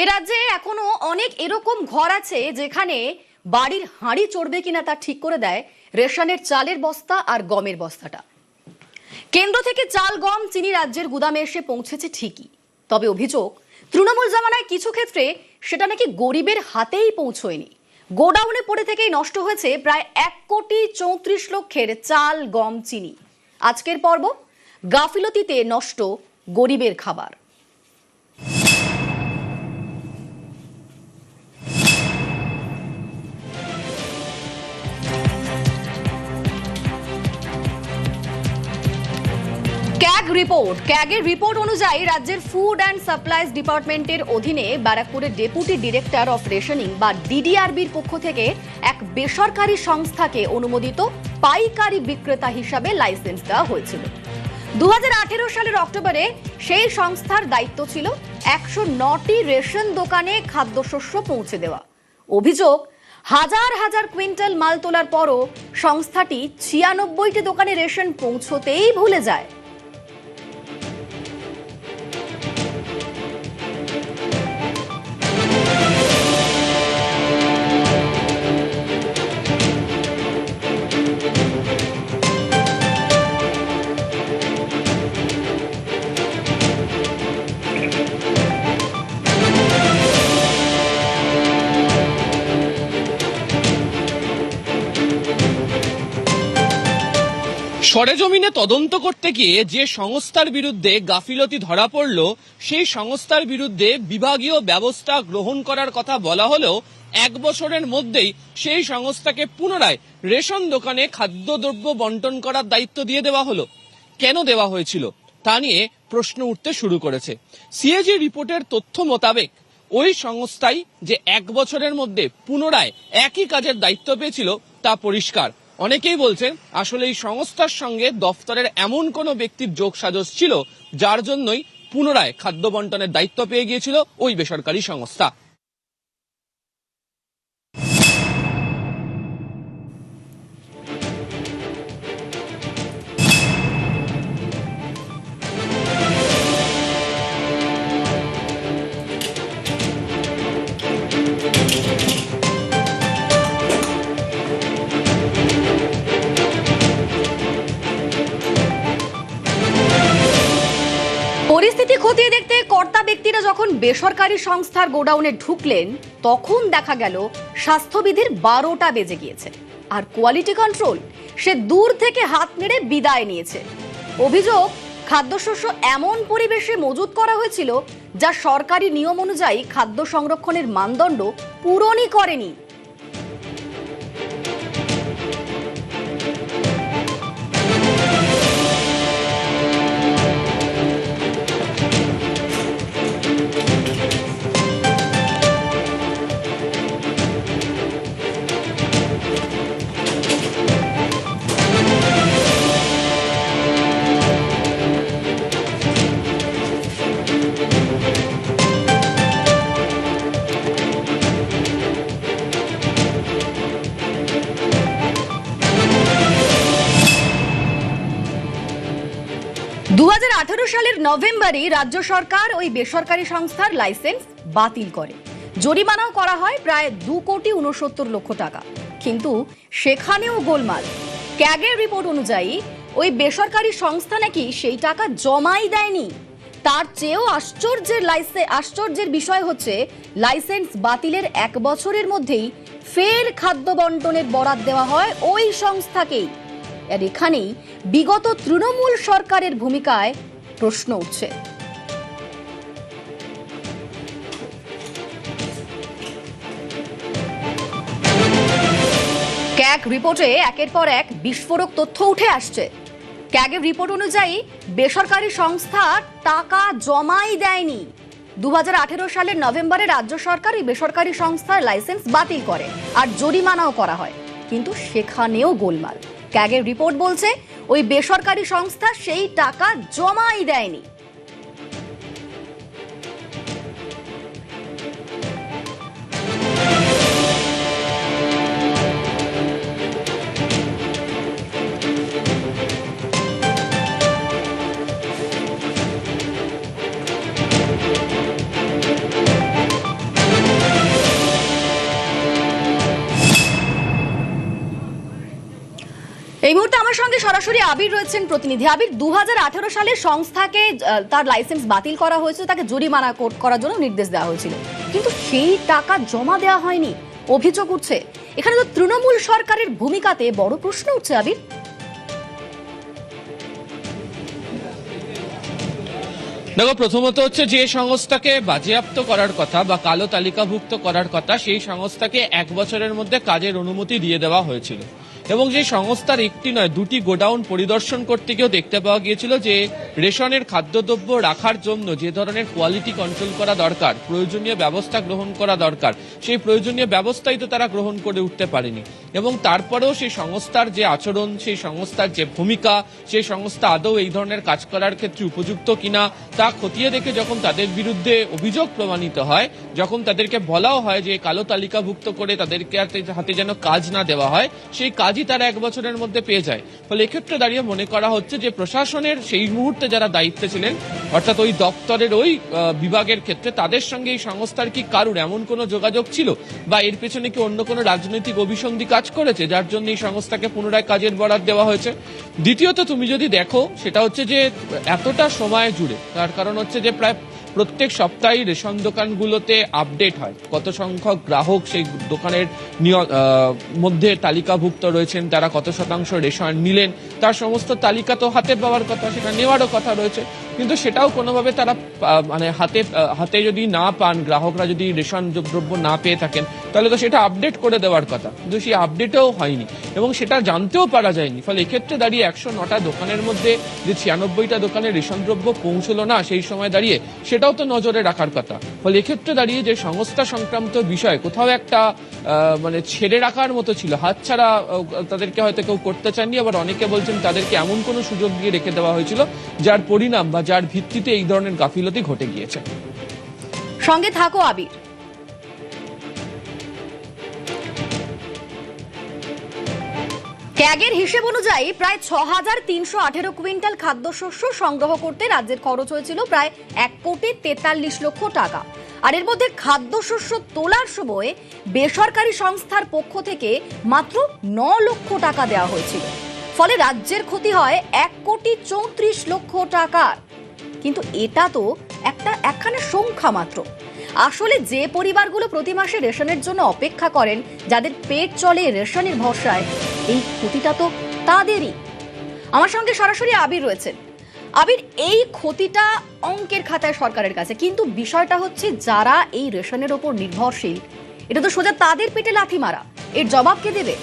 এ রাজ্যে এখনো অনেক এরকম ঘর আছে যেখানে বাড়ির হাঁড়ি চড়বে কিনা তা ঠিক করে দেয় রেশনের চালের বস্তা আর গমের বস্তাটা। কেন্দ্র থেকে চাল, গম, চিনি রাজ্যের গুদামে এসে পৌঁছেছে ঠিকই, তবে অভিযোগ তৃণমূল জামানায় কিছু ক্ষেত্রে সেটা নাকি গরিবের হাতেই পৌঁছয়নি। গোডাউনে পড়ে থেকেই নষ্ট হয়েছে প্রায় 1,34,00,000 চাল, গম, চিনি। আজকের পর্ব, গাফিলতিতে নষ্ট গরিবের খাবার। ক্যাগের রিপোর্ট অনুযায়ী রাজ্যের ফুড অ্যান্ড সাপ্লাইজ ডিপার্টমেন্টের অধীনে ব্যারাকপুরের ডেপুটি ডিরেক্টর অফ রেশনিং বা ডিডিআরবির পক্ষ থেকে এক বেসরকারি সংস্থাকে অনুমোদিত পাইকারি বিক্রেতা হিসাবে লাইসেন্স দেওয়া হয়েছিল। 2018 সালের অক্টোবরে সেই সংস্থার দায়িত্ব ছিল 109টি রেশন দোকানে খাদ্যশস্য পৌঁছে দেওয়া। অভিযোগ, হাজার হাজার কুইন্টাল মাল তোলার পরও সংস্থাটি 96টি দোকানে রেশন পৌঁছতেই ভুলে যায়। সরেজমিনে তদন্ত করতে গিয়ে যে সংস্থার বিরুদ্ধে গাফিলতি ধরা পড়ল, সেই সংস্থার বিরুদ্ধে বিভাগীয় ব্যবস্থা গ্রহণ করার কথা বলা হলেও 1 বছরের মধ্যেই সেই সংস্থাকে পুনরায় রেশন দোকানে খাদ্যদ্রব্য বন্টন করার দায়িত্ব দিয়ে দেওয়া হলো। কেন দেওয়া হয়েছিল তা নিয়ে প্রশ্ন উঠতে শুরু করেছে। সিএজি রিপোর্টের তথ্য মোতাবেক ওই সংস্থাই যে 1 বছরের মধ্যে পুনরায় একই কাজের দায়িত্ব পেয়েছিল তা পরিষ্কার। অনেকেই বলছেন আসলে এই সংস্থার সঙ্গে দফতরের এমন কোনো ব্যক্তির যোগসাজশ ছিল যার জন্যই পুনরায় খাদ্য বন্টনের দায়িত্ব পেয়ে গিয়েছিল ওই বেসরকারি সংস্থা। পরিস্থিতি খতিয়ে দেখতে কর্তা ব্যক্তিরা যখন বেসরকারি সংস্থার গোডাউনে ঢুকলেন, তখন দেখা গেল স্বাস্থ্যবিধির 12টা বেজে গিয়েছে, আর কোয়ালিটি কন্ট্রোল সে দূর থেকে হাত নেড়ে বিদায় নিয়েছে। অভিযোগ, খাদ্যশস্য এমন পরিবেশে মজুত করা হয়েছিল যা সরকারি নিয়ম অনুযায়ী খাদ্য সংরক্ষণের মানদণ্ড পূরণই করেনি। সালের নভেম্বরে রাজ্য সরকার ওই বেসরকারি সংস্থার লাইসেন্স বাতিল করে। জরিমানাও করা হয় প্রায় 2,69,00,000 টাকা। কিন্তু সেখানেও গোলমাল। ক্যাগের রিপোর্ট অনুযায়ী ওই বেসরকারি সংস্থা নাকি সেই টাকা জমাই দেয়নি। তার চেয়েও আশ্চর্যের বিষয় হচ্ছে, লাইসেন্স বাতিলের 1 বছরের মধ্যেই ফের খাদ্য বন্টনের বরাত দেওয়া হয় ওই সংস্থাকেই। আর এখানেই বিগত তৃণমূল সরকারের ভূমিকায় প্রশ্ন উঠছে। ক্যাগ রিপোর্টে একের পর এক বিস্ফোরক তথ্য উঠে আসছে। ক্যাগের রিপোর্ট অনুযায়ী বেসরকারি সংস্থা টাকা জমাই দেয়নি। 2018 সালের নভেম্বরে রাজ্য সরকার এই বেসরকারি সংস্থার লাইসেন্স বাতিল করে আর জরিমানাও করা হয়, কিন্তু সেখানেও গোলমাল। ক্যাগের রিপোর্ট বলছে ওই বেসরকারি সংস্থা সেই টাকা জমাই দেয়নি। এই মুহূর্তে আমার সঙ্গে সরাসরি আবির রয়েছেন প্রতিনিধি। আবির, 2018 সালে সংস্থাকে তার লাইসেন্স বাতিল করা হয়েছিল, তাকে জরিমানা করার জন্য নির্দেশ দেওয়া হয়েছিল, কিন্তু সেই টাকা জমা দেওয়া হয়নি অভিযোগ উঠছে। এখানে তো তৃণমূল সরকারের ভূমিকাতে বড় প্রশ্ন উঠছে আবির। দেখো, প্রথমত হচ্ছে যে সংস্থাকে বাজেয়াপ্ত করার কথা বা কালো তালিকাভুক্ত করার কথা, সেই সংস্থাকে 1 বছরের মধ্যে কাজের অনুমতি দিয়ে দেওয়া হয়েছিল এবং যে সংস্থার একটি নয় দুটি গোডাউন পরিদর্শন করতে গিয়েও দেখতে পাওয়া গিয়েছিল যে রেশনের খাদ্যদ্রব্য রাখার জন্য যে ধরনের কোয়ালিটি কন্ট্রোল করা দরকার, প্রয়োজনীয় ব্যবস্থা গ্রহণ করা দরকার, সেই প্রয়োজনীয় ব্যবস্থাই তো তারা গ্রহণ করে উঠতে পারেনি। এবং তারপরেও সেই সংস্থার যে আচরণ, সেই সংস্থার যে ভূমিকা, সেই সংস্থা আদৌ এই ধরনের কাজ করার ক্ষেত্রে উপযুক্ত কিনা তা খতিয়ে দেখে যখন তাদের বিরুদ্ধে অভিযোগ প্রমাণিত হয়, যখন তাদেরকে বলাও হয় যে কালো তালিকাভুক্ত করে তাদেরকে হাতে যেন কাজ না দেওয়া হয়, সেই কাজই তারা 1 বছরের মধ্যে পেয়ে যায়। ফলে এক্ষেত্রে দাঁড়িয়ে মনে করা হচ্ছে যে প্রশাসনের সেই মুহূর্তে যারা দায়িত্বে ছিলেন, অর্থাৎ ওই দপ্তরের ওই বিভাগের ক্ষেত্রে তাদের সঙ্গে এই সংস্থার কি কারুর এমন কোনো যোগাযোগ ছিল বা এর পেছনে কি অন্য কোনো রাজনৈতিক অভিসন্ধি কাজ করেছে যার জন্য এই সংস্থাকে পুনরায় কাজের বরাদ দেওয়া হয়েছে। দ্বিতীয়ত তুমি যদি দেখো, সেটা হচ্ছে যে এতটা সময় জুড়ে, তার কারণ হচ্ছে যে প্রায় প্রত্যেক সপ্তাহে রেশন দোকানগুলোতে আপডেট হয় কত সংখ্যক গ্রাহক সেই দোকানের মধ্যে তালিকাভুক্ত রয়েছেন, তারা কত শতাংশ রেশন নিলেন, তার সমস্ত তালিকা তো হাতে পাওয়ার কথা, সেটা নেওয়ারও কথা রয়েছে, কিন্তু সেটাও কোনোভাবে তারা মানে হাতে যদি না পান, গ্রাহকরা যদি রেশন দ্রব্য না পেয়ে থাকেন, তাহলে তো সেটা আপডেট করে দেওয়ার কথা, কিন্তু সেই আপডেটও হয়নি এবং সেটা জানতেও পারা যায়নি। ফলে এক্ষেত্রে দাঁড়িয়ে 109টা দোকানের মধ্যে যে 96টা দোকানে রেশন দ্রব্য পৌঁছলো না সেই সময় দাঁড়িয়ে, সেটাও তো নজরে রাখার কথা। ফলে এক্ষেত্রে দাঁড়িয়ে যে সংস্থা সংক্রান্ত বিষয় কোথাও একটা মানে ছেড়ে রাখার মতো ছিল, হাতছাড়া তাদেরকে হয়তো কেউ করতে চাননি, আবার অনেকে বলছেন তাদেরকে এমন কোনো সুযোগ দিয়ে রেখে দেওয়া হয়েছিল যার পরিণাম বা যার ভিত্তিতে এই ধরনের গাফিলতি ঘটে গিয়েছে। সঙ্গে থাকো আবির। ক্যাগের হিসেব অনুযায়ী প্রায় 6,318 কুইন্টাল খাদ্যশস্য সংগ্রহ করতে রাজ্যের খরচ হয়েছিল প্রায় 1,43,00,000 টাকা। আর এর মধ্যে খাদ্যশস্য তোলার সময় বেসরকারি সংস্থার পক্ষ থেকে মাত্র 9 লক্ষ টাকা দেওয়া হয়েছিল। ফলে রাজ্যের ক্ষতি হয় 1,34,00,000 টাকার। কিন্তু এটা তো একখানা সংখ্যা মাত্র। আসলে যে পরিবারগুলো প্রতি মাসে রেশনের জন্য অপেক্ষা করেন, যাদের পেট চলে রেশনের ভরসায়, এই ক্ষতিটা তো তাদেরই। আমার সঙ্গে সরাসরি আবির রয়েছেন। আবির, এই ক্ষতিটা অঙ্কের খাতায় সরকারের কাছে, কিন্তু বিষয়টা হচ্ছে যারা এই রেশনের ওপর নির্ভরশীল, এটা তো সোজা তাদের পেটে লাথি মারা। এর জবাব কে দেবে?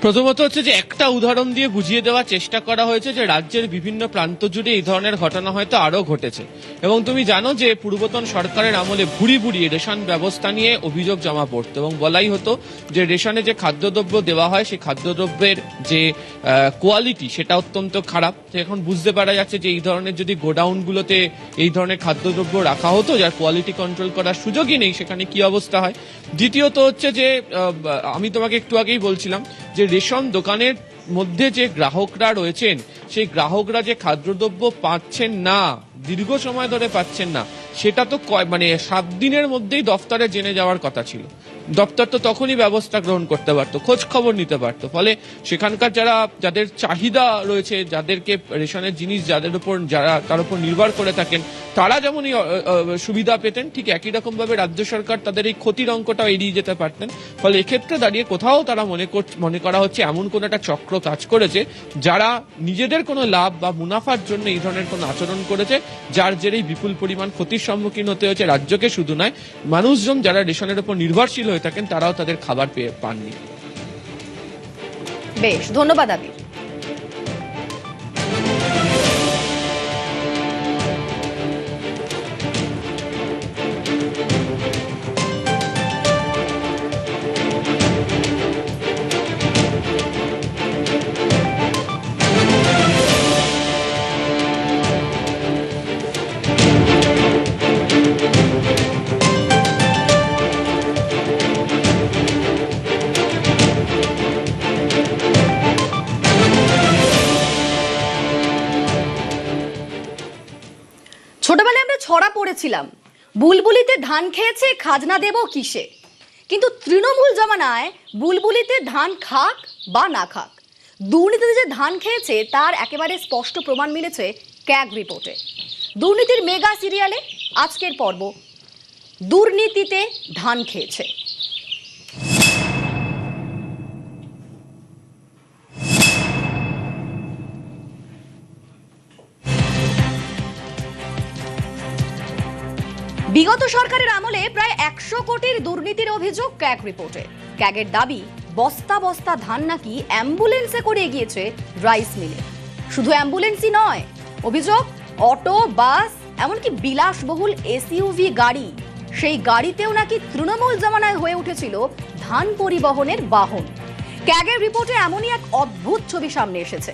প্রথমত হচ্ছে যে একটা উদাহরণ দিয়ে বুঝিয়ে দেওয়ার চেষ্টা করা হয়েছে যে রাজ্যের বিভিন্ন প্রান্ত জুড়ে এই ধরনের ঘটনা হয়তো আরো ঘটেছে। এবং তুমি জানো যে পূর্বতন সরকারের আমলে ভুরি ভুরি রেশন ব্যবস্থা নিয়ে অভিযোগ জমা পড়তো এবং বলাই হতো যে রেশনে যে খাদ্যদ্রব্য দেওয়া হয় সেই খাদ্যদ্রব্যের যে কোয়ালিটি সেটা অত্যন্ত খারাপ। তো এখন বুঝতে পারা যাচ্ছে যে এই ধরনের যদি গোডাউনগুলোতে এই ধরনের খাদ্যদ্রব্য রাখা হতো যার কোয়ালিটি কন্ট্রোল করার সুযোগই নেই, সেখানে কি অবস্থা হয়। দ্বিতীয়ত হচ্ছে যে আমি তোমাকে একটু আগেই বলছিলাম যে রেশন দোকানের মধ্যে যে গ্রাহকরা রয়েছেন, সেই গ্রাহকরা যে খাদ্যদ্রব্য পাচ্ছেন না, দীর্ঘ সময় ধরে পাচ্ছেন না, সেটা তো মানে 7 দিনের মধ্যেই দফতরে জেনে যাওয়ার কথা ছিল। দপ্তর তো তখনই ব্যবস্থা গ্রহণ করতে পারতো, খোঁজ খবর নিতে পারতো। ফলে সেখানকার যাদের চাহিদা রয়েছে, যাদেরকে রেশনের জিনিস তার উপর নির্ভর করে থাকেন, তারা যেমন এই সুবিধা পেতেন, ঠিক একই রকম ভাবে রাজ্য সরকার তাদের এই ক্ষতির অঙ্কটাও এড়িয়ে যেতে পারতেন। ফলে এক্ষেত্রে দাঁড়িয়ে কোথাও তারা মনে করা হচ্ছে এমন কোন একটা চক্র কাজ করেছে যারা নিজেদের কোনো লাভ বা মুনাফার জন্য এই ধরনের কোনো আচরণ করেছে, যার জেরেই বিপুল পরিমাণ ক্ষতির সম্মুখীন হতে হয়েছে রাজ্যকে শুধু নয়, মানুষজন যারা রেশনের উপর নির্ভরশীল হয়ে থাকেন তারাও তাদের খাবার পাননি। বেশ, ধন্যবাদ আবির। ছোটবেলায় আমরা ছড়া পড়েছিলাম, বুলবুলিতে ধান খেয়েছে খাজনা দেব কিসে। কিন্তু তৃণমূল জমানায় বুলবুলিতে ধান খাক বা না খাক, দুর্নীতিতে যে ধান খেয়েছে তার একেবারে স্পষ্ট প্রমাণ মিলেছে ক্যাগ রিপোর্টে। দুর্নীতির মেগা সিরিয়ালে আজকের পর্ব দুর্নীতিতে ধান খেয়েছে। বিগত সরকারের আমলে প্রায় 100 কোটির দুর্নীতির অভিযোগ ক্যাগ রিপোর্টে। ক্যাগের দাবি, বস্তা বস্তা ধান নাকি অ্যাম্বুলেন্সে করে গিয়েছে রাইস মিলে। শুধু অ্যাম্বুলেন্সই নয়, অভিযোগ অটো, বাস, এমনকি বিলাসবহুল এসইউভি গাড়ি, সেই গাড়িতেও নাকি তৃণমূল জমানায় হয়ে উঠেছিল ধান পরিবহনের বাহন। ক্যাগের রিপোর্টে এমনই এক অদ্ভুত ছবি সামনে এসেছে।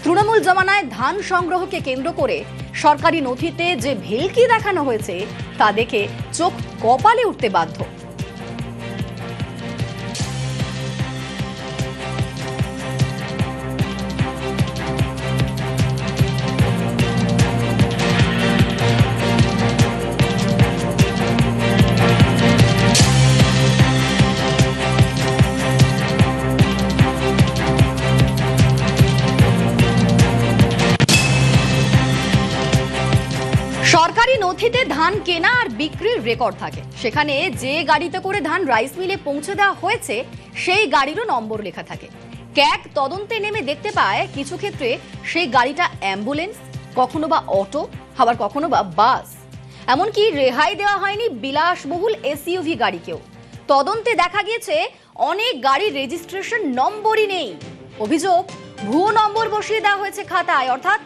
তৃণমূল জমানায় ধান সংগ্রহকে কেন্দ্র করে সরকারি নথিতে যে ভেলকি দেখানো হয়েছে তা দেখে চোখ কপালে উঠতে বাধ্য। সরকারি নথিতে ধান কেনা আর বিক্রির রেকর্ড থাকে, সেখানে যে গাড়িতে করে ধান রাইস মিলে পৌঁছে দেওয়া হয়েছে সেই গাড়িরও নম্বর লেখা থাকে। ক্যাগ তদন্তে নেমে দেখতে পায় কিছু ক্ষেত্রে সেই গাড়িটা অ্যাম্বুলেন্স, কখনো বা অটো, আবার কখনো বা বাস। এমনকি রেহাই দেওয়া হয়নি বিলাসবহুল এসইউভি গাড়িকেও। তদন্তে দেখা গিয়েছে অনেক গাড়ির রেজিস্ট্রেশন নম্বরই নেই। অভিযোগ, ভুয়ো নম্বর বসিয়ে দেওয়া হয়েছে খাতায়, অর্থাৎ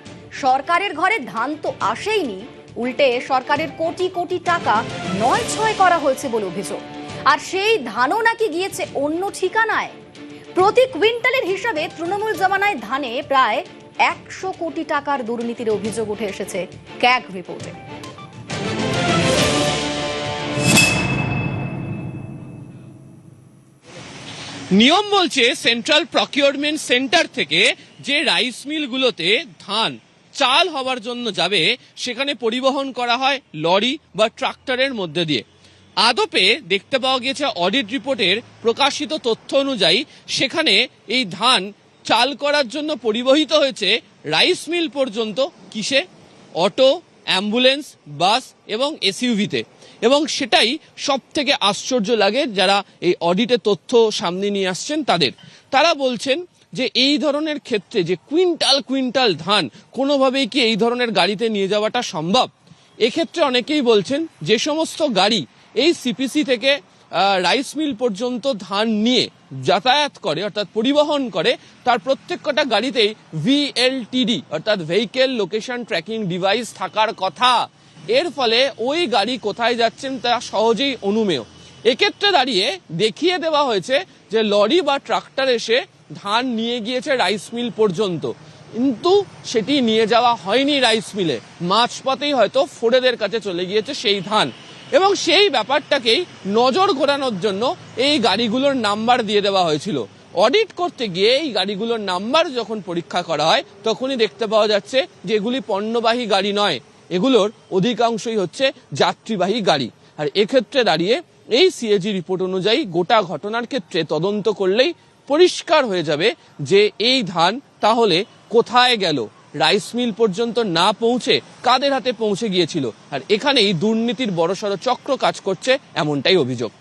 সরকারের ঘরে ধান তো আসেইনি, উল্টে সরকারের কোটি কোটি টাকা নয়-ছয় করা হয়েছে বলে অভিযোগ। আর সেই ধানও নাকি গিয়েছে অন্য ঠিকানায়। প্রতি কুইন্টালের হিসাবে তৃণমূল জমানায় ধানে প্রায় 100 কোটি টাকার দুর্নীতির অভিযোগ উঠে এসেছে ক্যাগ রিপোর্টে। নিয়ম বলছে সেন্ট্রাল প্রকিউরমেন্ট সেন্টার থেকে যে রাইস মিলগুলোতে ধান চাল হওয়ার জন্য যাবে সেখানে পরিবহন করা হয় লরি বা ট্রাক্টরের মধ্যে দিয়ে। আদপে দেখতে পাওয়া গিয়েছে অডিট রিপোর্টের প্রকাশিত তথ্য অনুযায়ী সেখানে এই ধান চাল করার জন্য পরিবহিত হয়েছে রাইস মিল পর্যন্ত কিসে? অটো, অ্যাম্বুলেন্স, বাস এবং এসইউভিতে। এবং সেটাই সব থেকে আশ্চর্য লাগে যারা এই অডিটের তথ্য সামনে নিয়ে আসছেন তাদের। তারা বলছেন যে এই ধরনের ক্ষেত্রে যে কুইন্টাল কুইন্টাল ধান কোনোভাবেই কি এই ধরনের গাড়িতে নিয়ে যাওয়াটা সম্ভব? এক্ষেত্রে অনেকেই বলছেন যে সমস্ত গাড়ি এই সিপিসি থেকে রাইস মিল পর্যন্ত ধান নিয়ে যাতায়াত করে অর্থাৎ পরিবহন করে, তার প্রত্যেকটা গাড়িতেই VLTD অর্থাৎ ভেহিকেল লোকেশন ট্র্যাকিং ডিভাইস থাকার কথা। এর ফলে ওই গাড়ি কোথায় যাচ্ছেন তা সহজেই অনুমেয়। এক্ষেত্রে দাঁড়িয়ে দেখিয়ে দেওয়া হয়েছে যে লরি বা ট্রাক্টর এসে ধান নিয়ে গিয়েছে রাইস মিল পর্যন্ত, কিন্তু সেটি নিয়ে যাওয়া হয়নি রাইস মিলে, মাঝপথেই হয়তো ফোড়েদের কাছে চলে গিয়েছে সেই ধান। এবং সেই ব্যাপারটাকেই নজর ঘোরানোর জন্য এই গাড়িগুলোর নাম্বার দিয়ে দেওয়া হয়েছিল। অডিট করতে গিয়ে এই গাড়িগুলোর নাম্বার যখন পরীক্ষা করা হয় তখনই দেখতে পাওয়া যাচ্ছে যে এগুলি পণ্যবাহী গাড়ি নয়, এগুলোর অধিকাংশই হচ্ছে যাত্রীবাহী গাড়ি। আর এক্ষেত্রে দাঁড়িয়ে এই সিএজি রিপোর্ট অনুযায়ী গোটা ঘটনার ক্ষেত্রে তদন্ত করলেই পরিষ্কার হয়ে যাবে যে এই ধান তাহলে কোথায় গেল, রাইস মিল পর্যন্ত না পৌঁছে কাদের হাতে পৌঁছে গিয়েছিল। আর এখানেই দুর্নীতির বড়সড় চক্র কাজ করছে, এমনটাই অভিযোগ।